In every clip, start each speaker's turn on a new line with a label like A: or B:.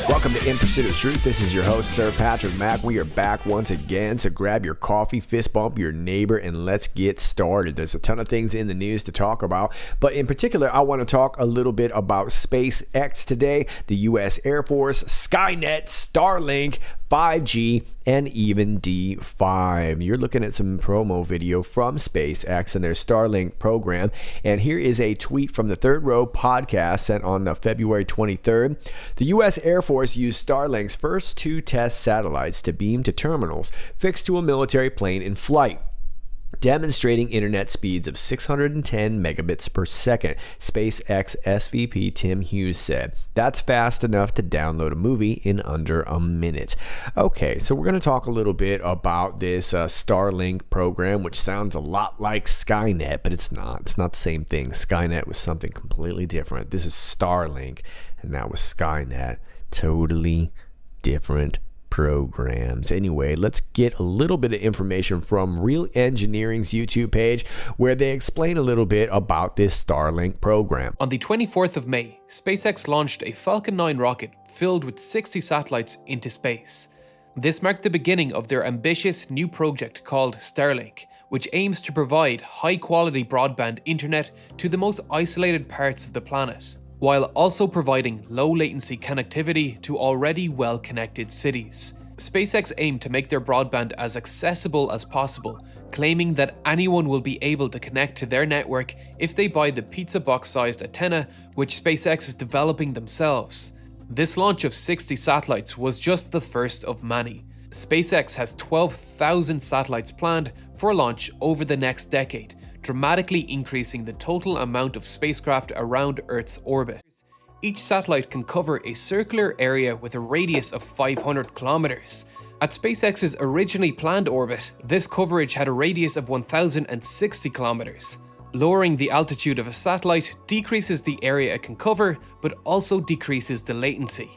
A: Welcome to In Pursuit of Truth. This is your host, Sir Patrick Mack. We are back once again, so grab your coffee, fist bump your neighbor, and let's get started. There's a ton of things in the news to talk about, but in particular, I want to talk a little bit about SpaceX today, the U.S. Air Force, Skynet, Starlink, 5G, and even D5. You're looking at some promo video from SpaceX and their Starlink program, and here is a tweet from the Third Row podcast sent on February 23rd. The U.S. Air Force used Starlink's first two test satellites to beam to terminals fixed to a military plane in flight, demonstrating internet speeds of 610 megabits per second, SpaceX SVP Tim Hughes said. That's fast enough to download a movie in under a minute. Okay, so we're going to talk a little bit about this Starlink program, which sounds a lot like Skynet, but it's not. It's not the same thing. Skynet was something completely different. This is Starlink, and that was Skynet. Totally different programs. Anyway, let's get a little bit of information from Real Engineering's YouTube page, where they explain a little bit about this Starlink program.
B: On the 24th of May, SpaceX launched a Falcon 9 rocket filled with 60 satellites into space. This marked the beginning of their ambitious new project called Starlink, which aims to provide high-quality broadband internet to the most isolated parts of the planet, while also providing low-latency connectivity to already well-connected cities. SpaceX aimed to make their broadband as accessible as possible, claiming that anyone will be able to connect to their network if they buy the pizza box-sized antenna, which SpaceX is developing themselves. This launch of 60 satellites was just the first of many. SpaceX has 12,000 satellites planned for launch over the next decade, dramatically increasing the total amount of spacecraft around Earth's orbit. Each satellite can cover a circular area with a radius of 500 kilometers. At SpaceX's originally planned orbit, this coverage had a radius of 1,060 kilometers. Lowering the altitude of a satellite decreases the area it can cover, but also decreases the latency.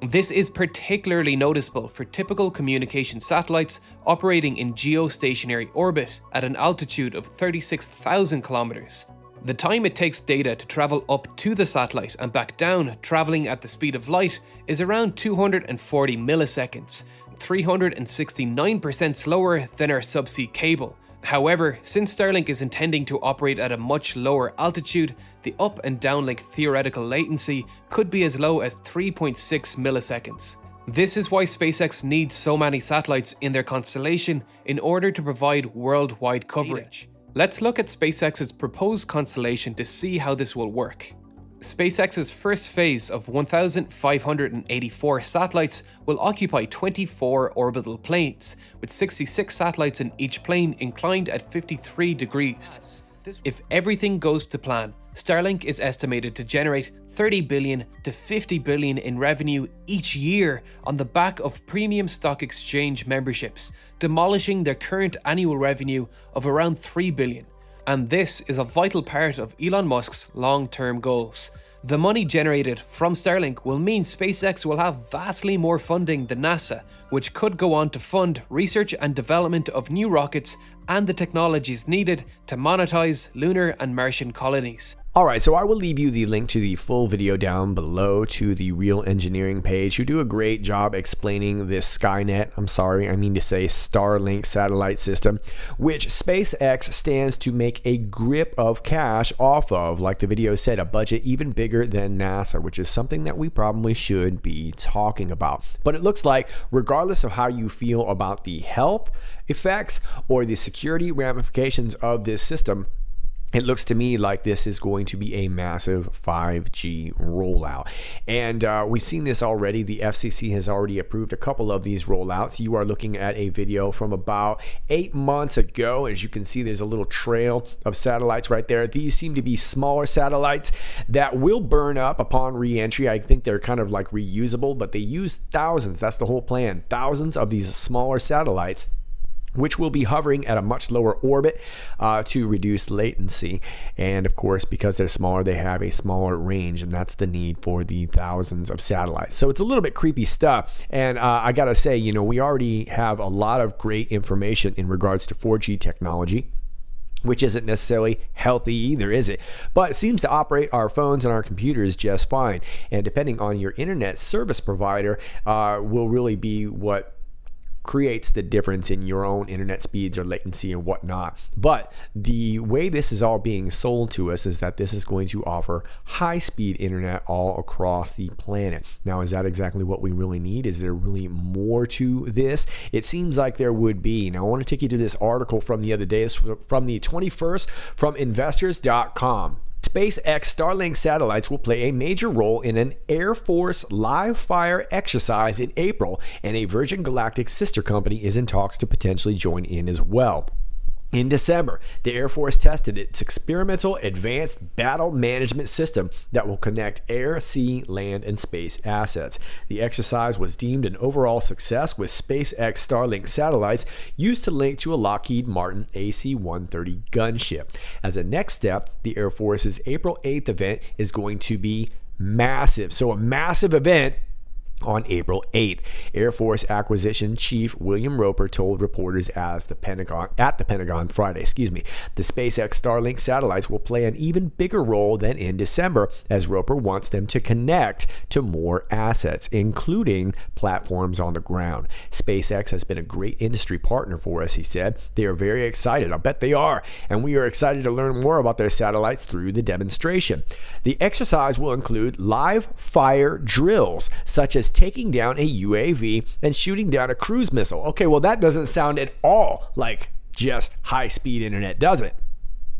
B: This is particularly noticeable for typical communication satellites operating in geostationary orbit at an altitude of 36,000 kilometers. The time it takes data to travel up to the satellite and back down, traveling at the speed of light, is around 240 milliseconds, 369% slower than our subsea cable. However, since Starlink is intending to operate at a much lower altitude, the up and downlink theoretical latency could be as low as 3.6 milliseconds. This is why SpaceX needs so many satellites in their constellation in order to provide worldwide coverage. Let's look at SpaceX's proposed constellation to see how this will work. SpaceX's first phase of 1,584 satellites will occupy 24 orbital planes, with 66 satellites in each plane inclined at 53 degrees. If everything goes to plan, Starlink is estimated to generate 30 billion to 50 billion in revenue each year on the back of premium stock exchange memberships, demolishing their current annual revenue of around 3 billion. And this is a vital part of Elon Musk's long-term goals. The money generated from Starlink will mean SpaceX will have vastly more funding than NASA, which could go on to fund research and development of new rockets and the technologies needed to monetize lunar and Martian colonies.
A: Alright, so I will leave you the link to the full video down below to the Real Engineering page, who do a great job explaining this Skynet, I mean to say Starlink satellite system, which SpaceX stands to make a grip of cash off of, like the video said, a budget even bigger than NASA, which is something that we probably should be talking about. But it looks like, regardless of how you feel about the health effects or the security ramifications of this system, it looks to me like this is going to be a massive 5G rollout. And we've seen this already. The FCC has already approved a couple of these rollouts. You are looking at a video from about 8 months ago. As you can see, there's a little trail of satellites right there. These seem to be smaller satellites that will burn up upon re-entry. I think they're kind of like reusable, but they use thousands. That's the whole plan. Thousands of these smaller satellites, which will be hovering at a much lower orbit to reduce latency. And of course, because they're smaller, they have a smaller range, and that's the need for the thousands of satellites. So it's a little bit creepy stuff. And I gotta say, you know, we already have a lot of great information in regards to 4G technology, which isn't necessarily healthy either, is it? But it seems to operate our phones and our computers just fine. And depending on your internet service provider, will really be what creates the difference in your own internet speeds or latency and whatnot. But the way this is all being sold to us is that this is going to offer high-speed internet all across the planet. Now, is that exactly what we really need? Is there really more to this? It seems like there would be. Now, I want to take you to this article from the other day. It's from the 21st from investors.com. SpaceX Starlink satellites will play a major role in an Air Force live-fire exercise in April, and a Virgin Galactic sister company is in talks to potentially join in as well. In December, the Air Force tested its experimental advanced battle management system that will connect air, sea, land, and space assets. The exercise was deemed an overall success, with SpaceX Starlink satellites used to link to a Lockheed Martin AC-130 gunship. As a next step, the Air Force's April 8th event is going to be massive. So a massive event on April 8th. Air Force Acquisition Chief William Roper told reporters at the Pentagon Friday, the SpaceX Starlink satellites will play an even bigger role than in December, as Roper wants them to connect to more assets, including platforms on the ground. SpaceX has been a great industry partner for us, he said. They are very excited. I bet they are. And we are excited to learn more about their satellites through the demonstration. The exercise will include live fire drills, such as taking down a UAV and shooting down a cruise missile. Okay, well, that doesn't sound at all like just high-speed internet, does it?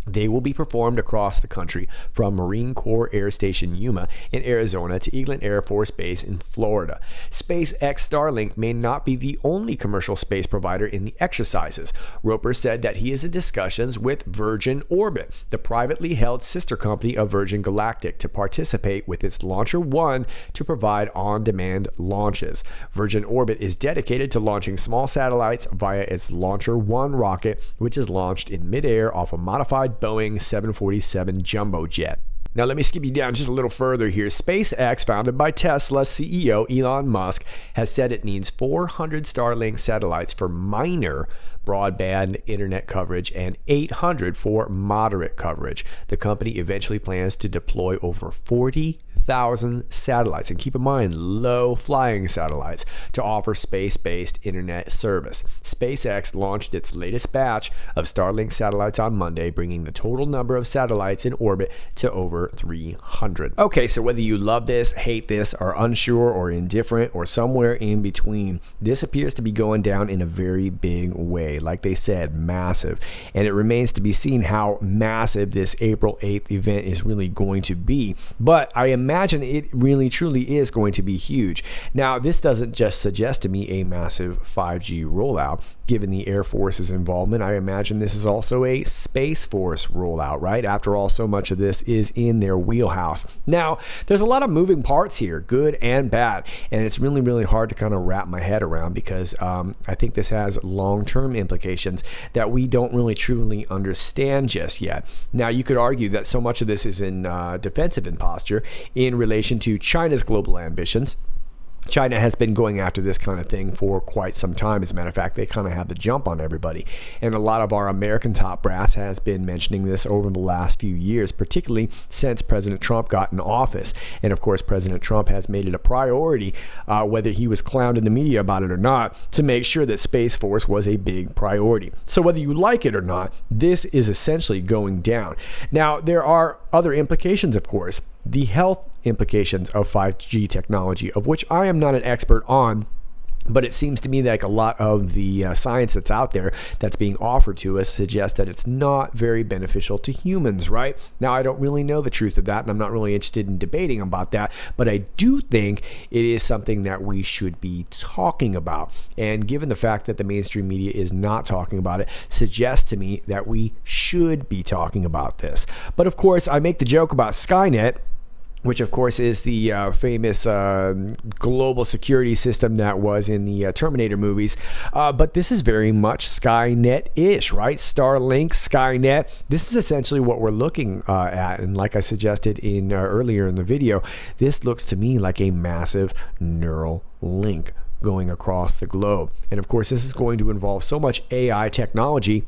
A: They will be performed across the country, from Marine Corps Air Station Yuma in Arizona to Eglin Air Force Base in Florida. SpaceX Starlink may not be the only commercial space provider in the exercises. Roper said that he is in discussions with Virgin Orbit, the privately held sister company of Virgin Galactic, to participate with its Launcher One to provide on-demand launches. Virgin Orbit is dedicated to launching small satellites via its Launcher One rocket, which is launched in midair off a modified Boeing 747 jumbo jet. Now, let me skip you down just a little further here. SpaceX, founded by Tesla CEO Elon Musk, has said it needs 400 Starlink satellites for minor broadband internet coverage and 800 for moderate coverage. The company eventually plans to deploy over 40,000 satellites, and keep in mind, low-flying satellites, to offer space-based internet service. SpaceX launched its latest batch of Starlink satellites on Monday, bringing the total number of satellites in orbit to over 300. Okay, so whether you love this, hate this, are unsure or indifferent, or somewhere in between, this appears to be going down in a very big way. Like they said, massive. And it remains to be seen how massive this April 8th event is really going to be. But I imagine it really truly is going to be huge. Now, this doesn't just suggest to me a massive 5G rollout. Given the Air Force's involvement, I imagine this is also a Space Force rollout, right? After all, so much of this is in their wheelhouse. Now, there's a lot of moving parts here, good and bad. And it's really, really hard to kind of wrap my head around, because I think this has long-term implications that we don't really truly understand just yet. Now, you could argue that so much of this is in defensive posture in relation to China's global ambitions. China has been going after this kind of thing for quite some time. As a matter of fact, they kind of have the jump on everybody. And a lot of our American top brass has been mentioning this over the last few years, particularly since President Trump got in office. And of course, President Trump has made it a priority, whether he was clowned in the media about it or not, to make sure that Space Force was a big priority. So whether you like it or not, this is essentially going down. Now, there are other implications, of course. The health implications of 5G technology, of which I am not an expert on, But it seems to me like a lot of the science that's out there that's being offered to us suggests that it's not very beneficial to humans, right? Now, I don't really know the truth of that, and I'm not really interested in debating about that, but I do think it is something that we should be talking about. And given the fact that the mainstream media is not talking about it, suggests to me that we should be talking about this. But of course, I make the joke about Skynet, which of course is the famous global security system that was in the Terminator movies. But this is very much Skynet-ish, right? Starlink, Skynet. This is essentially what we're looking at. And like I suggested in earlier in the video, this looks to me like a massive neural link going across the globe. And of course, this is going to involve so much AI technology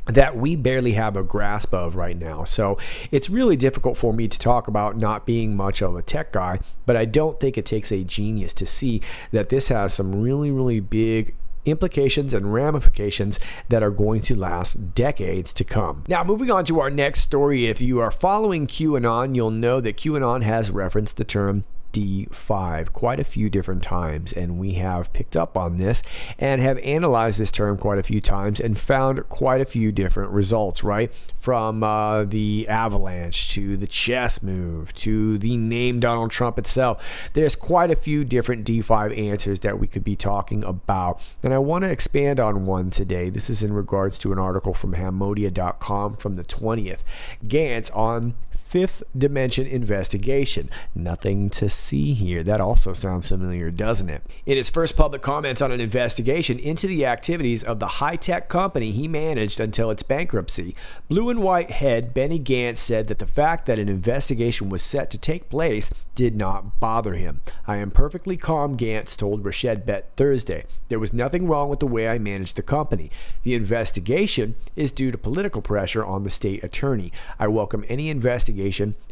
A: that we barely have a grasp of right now. So it's really difficult for me to talk about, not being much of a tech guy, but I don't think it takes a genius to see that this has some really, really big implications and ramifications that are going to last decades to come. Now, moving on to our next story, if you are following QAnon, you'll know that QAnon has referenced the term D5 quite a few different times, and we have picked up on this and have analyzed this term quite a few times and found quite a few different results, right? From the avalanche to the chess move to the name Donald Trump itself. There's quite a few different D5 answers that we could be talking about, and I want to expand on one today. This is in regards to an article from Hamodia.com from the 20th. Gantz on fifth dimension investigation. Nothing to see here. That also sounds familiar, doesn't it? In his first public comments on an investigation into the activities of the high-tech company he managed until its bankruptcy, Blue and White head Benny Gantz said that the fact that an investigation was set to take place did not bother him. "I am perfectly calm," Gantz told Rashed Bet Thursday. "There was nothing wrong with the way I managed the company. The investigation is due to political pressure on the state attorney. I welcome any investigation.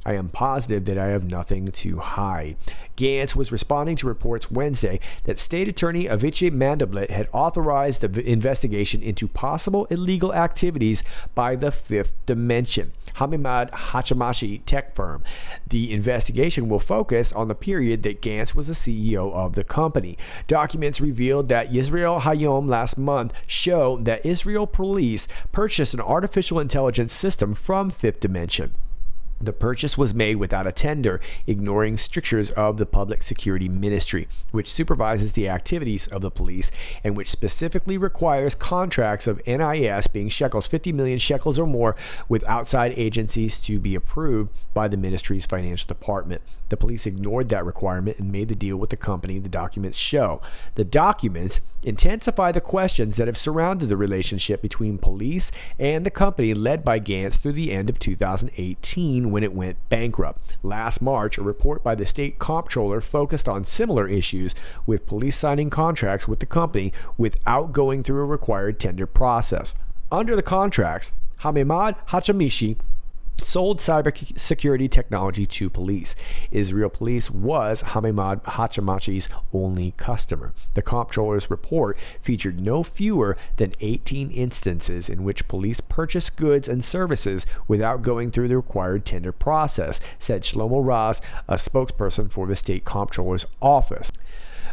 A: I am positive that I have nothing to hide." Gantz was responding to reports Wednesday that State Attorney Avicii Mandelblit had authorized the investigation into possible illegal activities by the Fifth Dimension, Hamimad Hachamashi tech firm. The investigation will focus on the period that Gantz was the CEO of the company. Documents revealed that Yisrael Hayom last month show that Israel police purchased an artificial intelligence system from Fifth Dimension. The purchase was made without a tender, ignoring strictures of the Public Security Ministry, which supervises the activities of the police and which specifically requires contracts of NIS, being shekels, 50 million shekels or more, with outside agencies to be approved by the ministry's financial department. The police ignored that requirement and made the deal with the company, the documents show. The documents intensify the questions that have surrounded the relationship between police and the company led by Gantz through the end of 2018 when it went bankrupt. Last March, a report by the state comptroller focused on similar issues, with police signing contracts with the company without going through a required tender process. Under the contracts, Hamimad Hachamishi sold cybersecurity technology to police. Israel Police was Hamimad Hachamashi's only customer. The comptroller's report featured no fewer than 18 instances in which police purchased goods and services without going through the required tender process, said Shlomo Raz, a spokesperson for the state comptroller's office.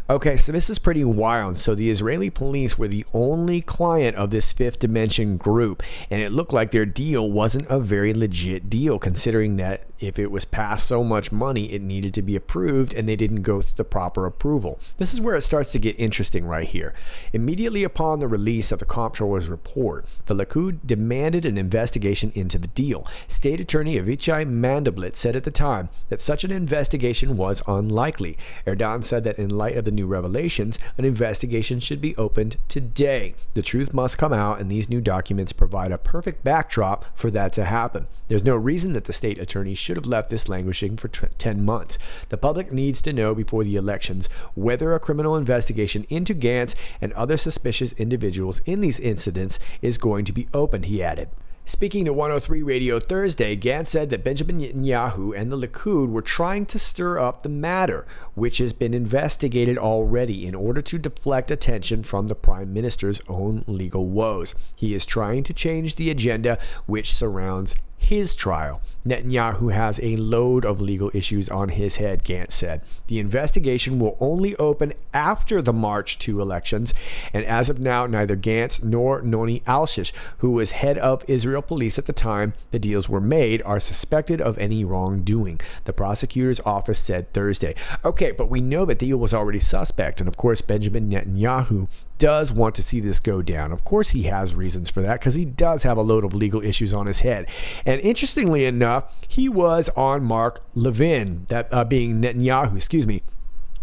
A: Okay, so this is pretty wild. So the Israeli police were the only client of this Fifth Dimension group, and it looked like their deal wasn't a very legit deal, considering that if it was past so much money, it needed to be approved, and they didn't go through the proper approval. This is where it starts to get interesting right here. Immediately upon the release of the comptroller's report, the Likud demanded an investigation into the deal. State Attorney Avicii Mandelblit said at the time that such an investigation was unlikely. Erdogan said that in light of the new revelations, an investigation should be opened today. The truth must come out, and these new documents provide a perfect backdrop for that to happen. There's no reason that the state attorney should have left this languishing for 10 months. The public needs to know before the elections whether a criminal investigation into Gantz and other suspicious individuals in these incidents is going to be opened, he added. Speaking to 103 Radio Thursday, Gantz said that Benjamin Netanyahu and the Likud were trying to stir up the matter, which has been investigated already, in order to deflect attention from the Prime Minister's own legal woes. He is trying to change the agenda which surrounds his trial. Netanyahu has a load of legal issues on his head, Gantz said. The investigation will only open after the March 2 elections, and as of now, neither Gantz nor Noni Alshish, who was head of Israel police at the time the deals were made, are suspected of any wrongdoing, the prosecutor's office said Thursday. Okay, but we know that the deal was already suspect, and of course Benjamin Netanyahu does want to see this go down. Of course he has reasons for that, because he does have a load of legal issues on his head. And interestingly enough, he was on Mark Levin, being Netanyahu,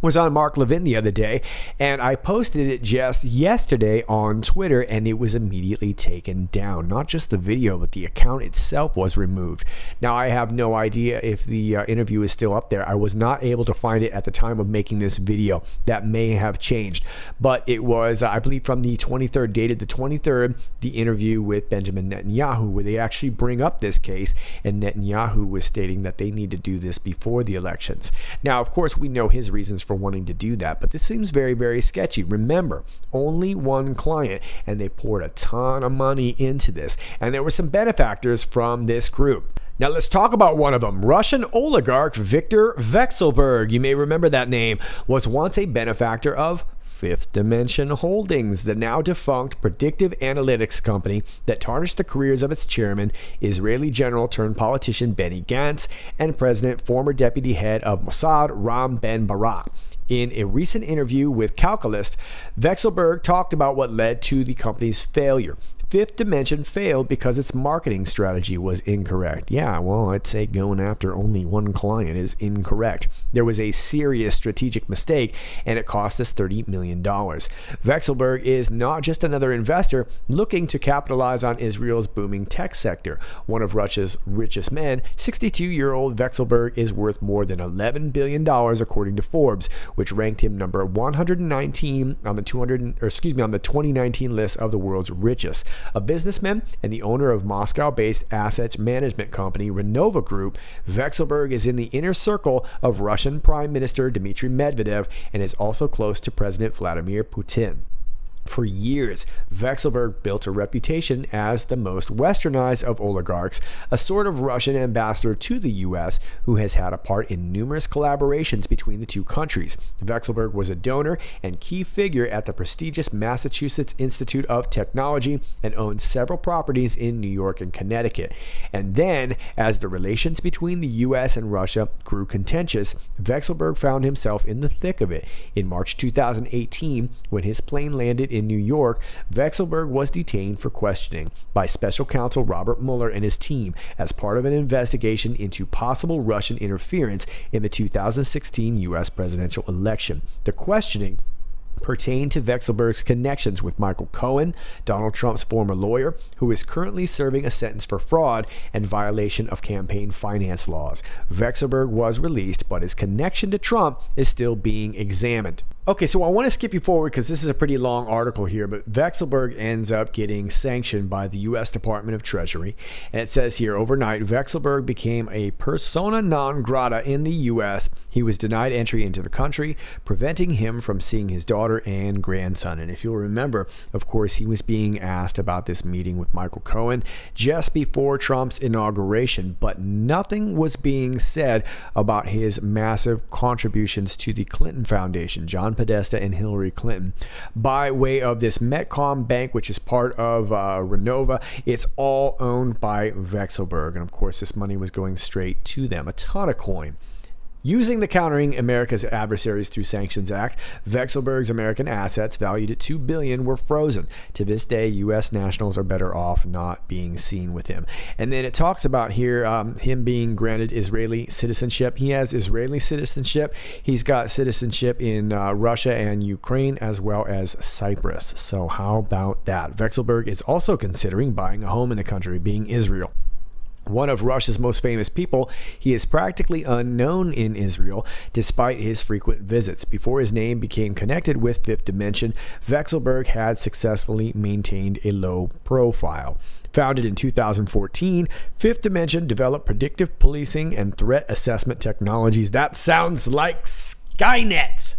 A: was on Mark Levin the other day, and I posted it just yesterday on Twitter, and it was immediately taken down. Not just the video, but the account itself was removed. Now, I have no idea if the interview is still up there. I was not able to find it at the time of making this video. That may have changed, but it was, I believe, from the 23rd, dated the 23rd, the interview with Benjamin Netanyahu, where they actually bring up this case, and Netanyahu was stating that they need to do this before the elections. Now, of course, we know his reasons for wanting to do that, but this seems very, very sketchy. Remember, only one client, and they poured a ton of money into this, and there were some benefactors from this group. Now let's talk about one of them. Russian oligarch Viktor Vekselberg, you may remember that name, was once a benefactor of Fifth Dimension Holdings, the now defunct predictive analytics company that tarnished the careers of its chairman, Israeli general turned politician Benny Gantz, and former deputy head of Mossad Ram Ben Barak. In a recent interview with Calculist, Vekselberg talked about what led to the company's failure. Fifth Dimension failed because its marketing strategy was incorrect. Yeah, well, I'd say going after only one client is incorrect. There was a serious strategic mistake, and it cost us $30 million. Vekselberg is not just another investor looking to capitalize on Israel's booming tech sector. One of Russia's richest men, 62-year-old Vekselberg is worth more than $11 billion according to Forbes, which ranked him number 119 on the 2019 list of the world's richest. A businessman and the owner of Moscow-based asset management company Renova Group, Vekselberg is in the inner circle of Russian Prime Minister Dmitry Medvedev and is also close to President Vladimir Putin. For years, Vekselberg built a reputation as the most westernized of oligarchs, a sort of Russian ambassador to the U.S. who has had a part in numerous collaborations between the two countries. Vekselberg was a donor and key figure at the prestigious Massachusetts Institute of Technology and owned several properties in New York and Connecticut. And then, as the relations between the U.S. and Russia grew contentious, Vekselberg found himself in the thick of it. In March 2018, when his plane landed in New York, Vekselberg was detained for questioning by special counsel Robert Mueller and his team as part of an investigation into possible Russian interference in the 2016 U.S. presidential election. The questioning pertain to Vekselberg's connections with Michael Cohen, Donald Trump's former lawyer, who is currently serving a sentence for fraud and violation of campaign finance laws. Vekselberg was released, but his connection to Trump is still being examined. Okay, so I want to skip you forward because this is a pretty long article here, but Vekselberg ends up getting sanctioned by the U.S. Department of Treasury. And it says here, overnight, Vekselberg became a persona non grata in the U.S. He was denied entry into the country, preventing him from seeing his daughter and grandson. And if you'll remember, of course, he was being asked about this meeting with Michael Cohen just before Trump's inauguration, but nothing was being said about his massive contributions to the Clinton Foundation, John Podesta and Hillary Clinton, by way of this Metcom Bank, which is part of Renova. It's all owned by Vekselberg, and of course this money was going straight to them, a ton of coin. Using the Countering America's Adversaries Through Sanctions Act, Vekselberg's American assets valued at $2 billion were frozen. To this day, U.S. nationals are better off not being seen with him. And then it talks about here him being granted Israeli citizenship. He has Israeli citizenship. He's got citizenship in Russia and Ukraine, as well as Cyprus. So how about that? Vekselberg is also considering buying a home in the country, being Israel. One of Russia's most famous people, he is practically unknown in Israel despite his frequent visits. Before his name became connected with Fifth Dimension, Vekselberg had successfully maintained a low profile. Founded in 2014, Fifth Dimension developed predictive policing and threat assessment technologies. That sounds like Skynet.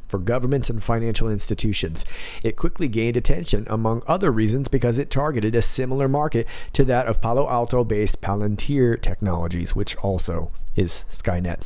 A: for governments and financial institutions. It quickly gained attention, among other reasons, because it targeted a similar market to that of Palo Alto-based Palantir Technologies, which also is Skynet,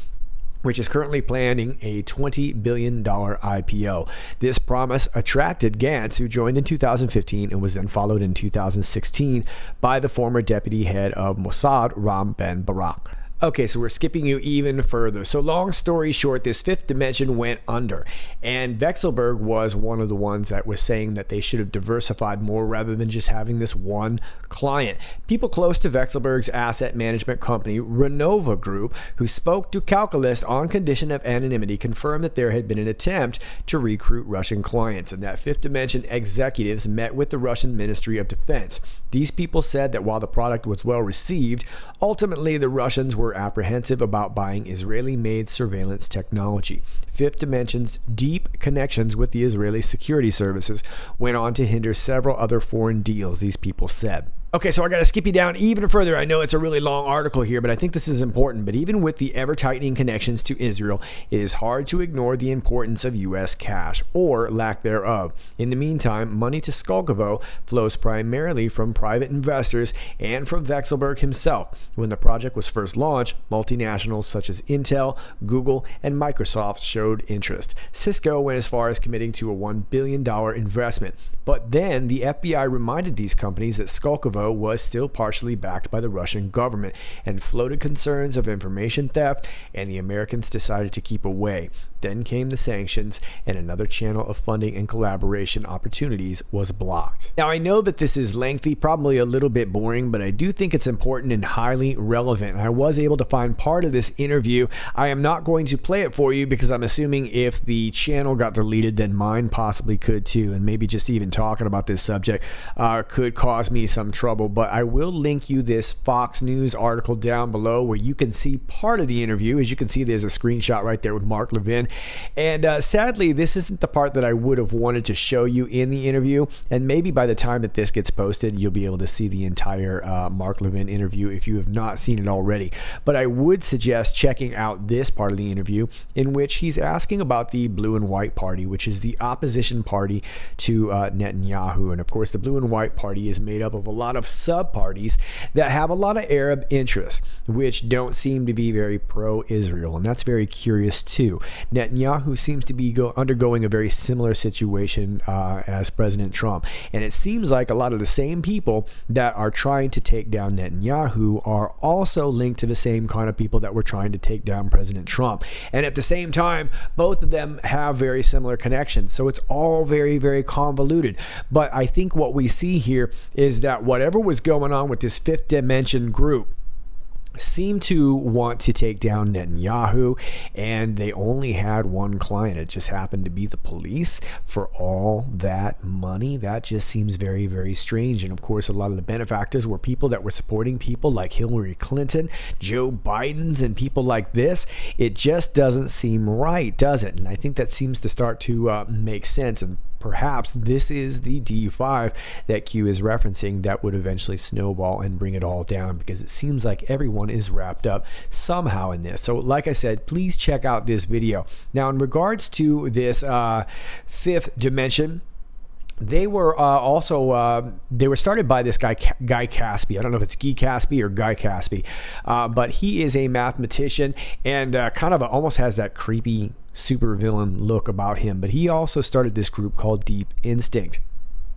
A: which is currently planning a $20 billion IPO. This promise attracted Gantz, who joined in 2015 and was then followed in 2016 by the former deputy head of Mossad, Ram Ben Barak. Okay, so we're skipping you even further. So long story short, this fifth dimension went under, and Vexelberg was one of the ones that was saying that they should have diversified more rather than just having this one client. People close to Vexelberg's asset management company, Renova Group, who spoke to Calculus on condition of anonymity, confirmed that there had been an attempt to recruit Russian clients, and that fifth dimension executives met with the Russian Ministry of Defense. These people said that while the product was well received, ultimately the Russians were apprehensive about buying Israeli-made surveillance technology. Fifth Dimension's deep connections with the Israeli security services went on to hinder several other foreign deals, these people said. Okay, so I got to skip you down even further. I know it's a really long article here, but I think this is important. But even with the ever-tightening connections to Israel, it is hard to ignore the importance of U.S. cash, or lack thereof. In the meantime, money to Skolkovo flows primarily from private investors and from Vexelberg himself. When the project was first launched, multinationals such as Intel, Google, and Microsoft showed interest. Cisco went as far as committing to a $1 billion investment. But then the FBI reminded these companies that Skolkovo was still partially backed by the Russian government and floated concerns of information theft, and the Americans decided to keep away. Then came the sanctions, and another channel of funding and collaboration opportunities was blocked. Now, I know that this is lengthy, probably a little bit boring, but I do think it's important and highly relevant. I was able to find part of this interview. I am not going to play it for you because I'm assuming if the channel got deleted, then mine possibly could too, and maybe just even talking about this subject could cause me some trouble. But I will link you this Fox News article down below where you can see part of the interview. As you can see, there's a screenshot right there with Mark Levin. And sadly, this isn't the part that I would have wanted to show you in the interview. And maybe by the time that this gets posted, you'll be able to see the entire Mark Levin interview if you have not seen it already. But I would suggest checking out this part of the interview in which he's asking about the Blue and White Party, which is the opposition party to Netanyahu. And of course, the Blue and White Party is made up of a lot of sub-parties that have a lot of Arab interests, which don't seem to be very pro-Israel, and that's very curious too. Netanyahu seems to be undergoing a very similar situation as President Trump, and it seems like a lot of the same people that are trying to take down Netanyahu are also linked to the same kind of people that were trying to take down President Trump, and at the same time, both of them have very similar connections, so it's all very, very convoluted. But I think what we see here is that whatever was going on with this fifth dimension group seemed to want to take down Netanyahu, and they only had one client. It just happened to be the police for all that money. That just seems very, very strange. And of course, a lot of the benefactors were people that were supporting people like Hillary Clinton, Joe Biden's, and people like this. It just doesn't seem right, does it? And I think that seems to start to make sense. And perhaps this is the D5 that Q is referencing that would eventually snowball and bring it all down, because it seems like everyone is wrapped up somehow in this. So like I said, please check out this video. Now, in regards to this fifth dimension, they were they were started by this guy Caspi. I don't know if it's Guy Caspi or Guy Caspi, but he is a mathematician and kind of almost has that creepy supervillain look about him. But he also started this group called Deep Instinct,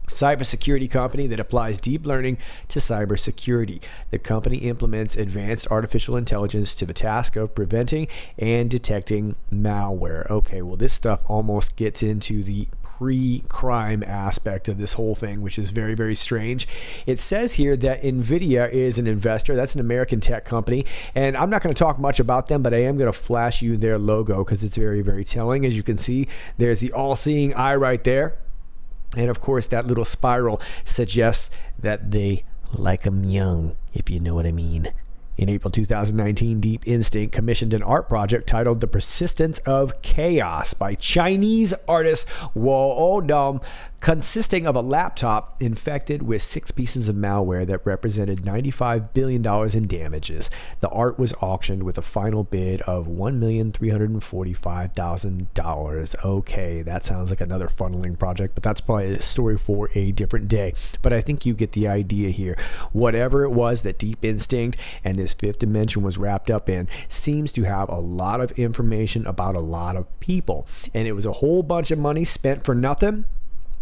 A: cybersecurity company that applies deep learning to cybersecurity. The company implements advanced artificial intelligence to the task of preventing and detecting malware. Okay, well, this stuff almost gets into the pre-crime aspect of this whole thing, which is very, very strange. It says here that NVIDIA is an investor. That's an American tech company, and I'm not going to talk much about them, but I am going to flash you their logo because it's very, very telling. As you can see, there's the all-seeing eye right there. And of course, that little spiral suggests that they like them young, if you know what I mean. In April 2019, Deep Instinct commissioned an art project titled The Persistence of Chaos by Chinese artist Wo Dom consisting of a laptop infected with 6 pieces of malware that represented $95 billion in damages. The art was auctioned with a final bid of $1,345,000. Okay, that sounds like another funneling project, but that's probably a story for a different day. But I think you get the idea here. Whatever it was that Deep Instinct and this Fifth Dimension was wrapped up in seems to have a lot of information about a lot of people. And it was a whole bunch of money spent for nothing.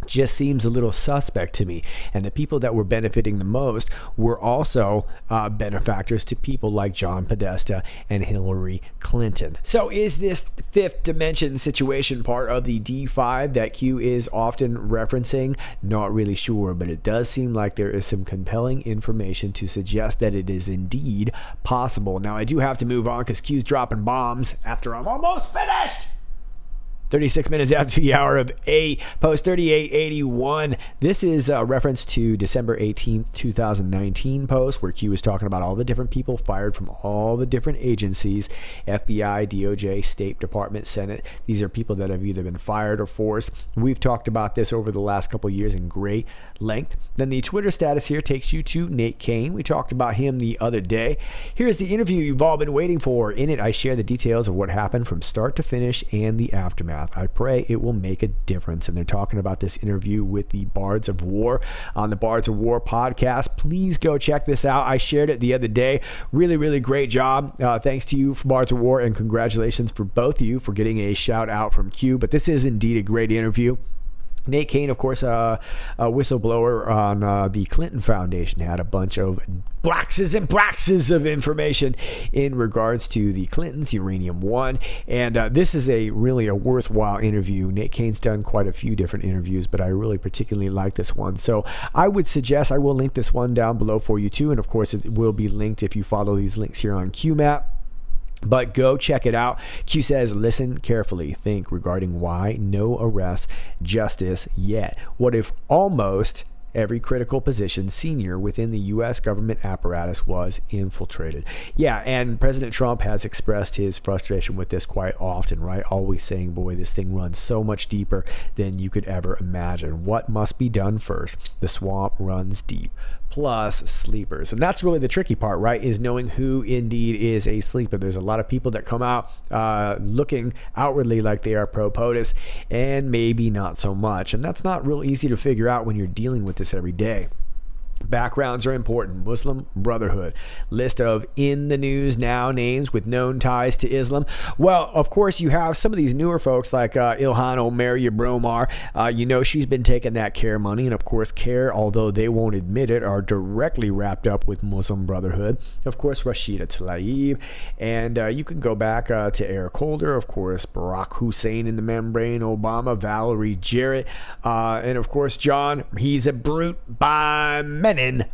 A: Just seems a little suspect to me. And the people that were benefiting the most were also benefactors to people like John Podesta and Hillary Clinton. So is this Fifth Dimension situation part of the D5 that Q is often referencing? Not really sure, but it does seem like there is some compelling information to suggest that it is indeed possible. Now I do have to move on because Q's dropping bombs after I'm almost finished. 36 minutes after the hour of 8, post 3881. This is a reference to December 18th, 2019 post where Q was talking about all the different people fired from all the different agencies, FBI, DOJ, State Department, Senate. These are people that have either been fired or forced. We've talked about this over the last couple of years in great length. Then the Twitter status here takes you to Nate Kane. We talked about him the other day. Here's the interview you've all been waiting for. In it, I share the details of what happened from start to finish and the aftermath. I pray it will make a difference. And they're talking about this interview with the Bards of War on the Bards of War podcast. Please go check this out. I shared it the other day. Really, really great job. Thanks to you for Bards of War, and congratulations for both of you for getting a shout out from Q. But this is indeed a great interview. Nate Kane, of course, a whistleblower on the Clinton Foundation, had a bunch of boxes and boxes of information in regards to the Clintons, Uranium One, and this is really a worthwhile interview. Nate Kane's done quite a few different interviews, but I really particularly like this one. So I would suggest I will link this one down below for you too, and of course it will be linked if you follow these links here on QMap. But go check it out. Q says, listen carefully. Think regarding why no arrest, justice yet. What if almost every critical position senior within the U.S. government apparatus was infiltrated? Yeah, and President Trump has expressed his frustration with this quite often, right? Always saying, boy, this thing runs so much deeper than you could ever imagine. What must be done first? The swamp runs deep. Plus sleepers. And that's really the tricky part, right? Is knowing who indeed is a sleeper. There's a lot of people that come out looking outwardly like they are pro-POTUS and maybe not so much. And that's not real easy to figure out when you're dealing with this every day. Backgrounds are important. Muslim Brotherhood. List of in the news now names with known ties to Islam. Well, of course, you have some of these newer folks like Ilhan Omar Bromar. She's been taking that CARE money. And of course, CARE, although they won't admit it, are directly wrapped up with Muslim Brotherhood. Of course, Rashida Tlaib. And you can go back to Eric Holder. Of course, Barack Hussein in the membrane. Obama, Valerie Jarrett. And of course, John, he's a brute by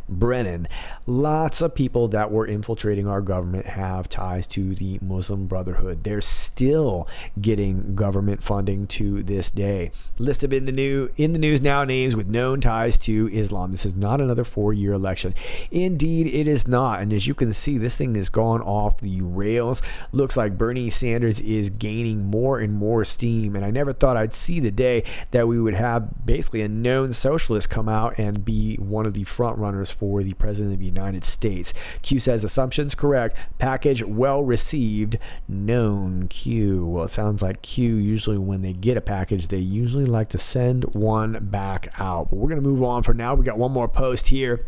A: Brennan. Lots of people that were infiltrating our government have ties to the Muslim Brotherhood. They're still getting government funding to this day. List of in the news now names with known ties to Islam. This is not another 4-year election. Indeed, it is not. And as you can see, this thing has gone off the rails. Looks like Bernie Sanders is gaining more and more steam. And I never thought I'd see the day that we would have basically a known socialist come out and be one of the front runners for the president of the United States. Q says assumptions correct. Package well received. Known Q. Well, it sounds like Q usually when they get a package, they usually like to send one back out. But we're going to move on for now. We got one more post here.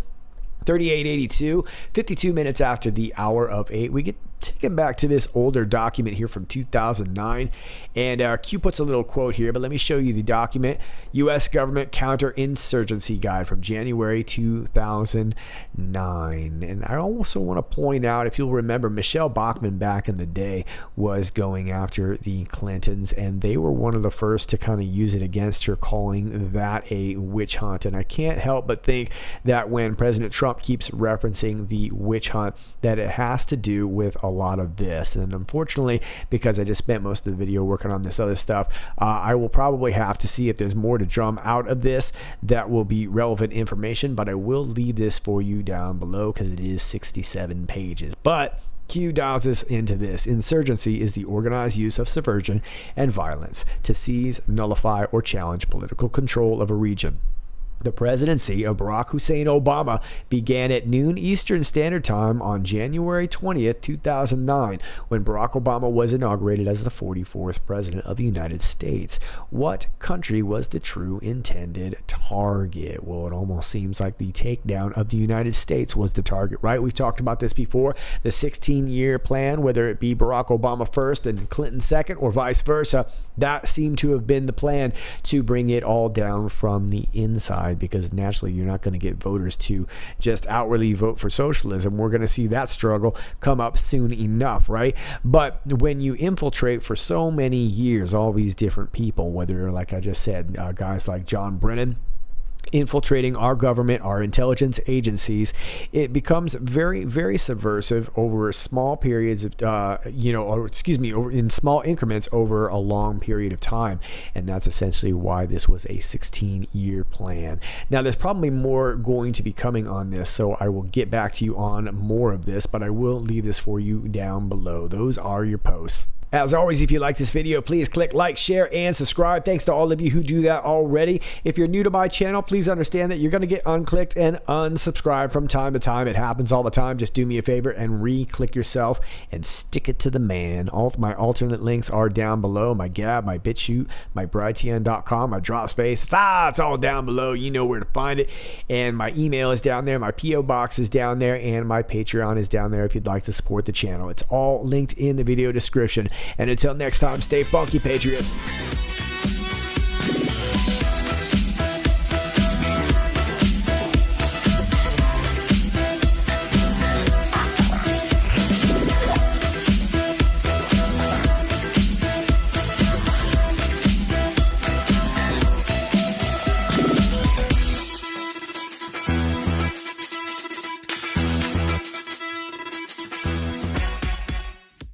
A: 3882, 52 minutes after the hour of 8. We get taken back to this older document here from 2009, and Q puts a little quote here, but let me show you the document. U.S. Government Counterinsurgency Guide from January 2009. And I also want to point out, if you'll remember, Michelle Bachmann back in the day was going after the Clintons, and they were one of the first to kind of use it against her, calling that a witch hunt. And I can't help but think that when President Trump keeps referencing the witch hunt, that it has to do with a lot of this. And unfortunately, because I just spent most of the video working on this other stuff, I will probably have to see if there's more to drum out of this that will be relevant information, but I will leave this for you down below because it is 67 pages. But Q dials us into this. Insurgency is the organized use of subversion and violence to seize, nullify, or challenge political control of a region. The presidency of Barack Hussein Obama began at noon Eastern Standard Time on January 20th, 2009, when Barack Obama was inaugurated as the 44th President of the United States. What country was the true intended target? Well, it almost seems like the takedown of the United States was the target, right? We've talked about this before. The 16-year plan, whether it be Barack Obama first and Clinton second, or vice versa, that seemed to have been the plan, to bring it all down from the inside, because naturally you're not going to get voters to just outwardly vote for socialism. We're going to see that struggle come up soon enough, right? But when you infiltrate for so many years all these different people, whether, like I just said, guys like John Brennan infiltrating our government, our intelligence agencies, it becomes very, very subversive over small periods of, over in small increments over a long period of time. And that's essentially why this was a 16-year plan. Now, there's probably more going to be coming on this, so I will get back to you on more of this, but I will leave this for you down below. Those are your posts. As always, if you like this video, please click like, share, and subscribe. Thanks to all of you who do that already. If you're new to my channel, please understand that you're going to get unclicked and unsubscribed from time to time. It happens all the time. Just do me a favor and re-click yourself and stick it to the man. All my alternate links are down below. My Gab, my BitChute, my Brighteon.com, my Dropspace. It's all down below. You know where to find it. And my email is down there. My P.O. box is down there. And my Patreon is down there if you'd like to support the channel. It's all linked in the video description. And until next time, stay funky, Patriots.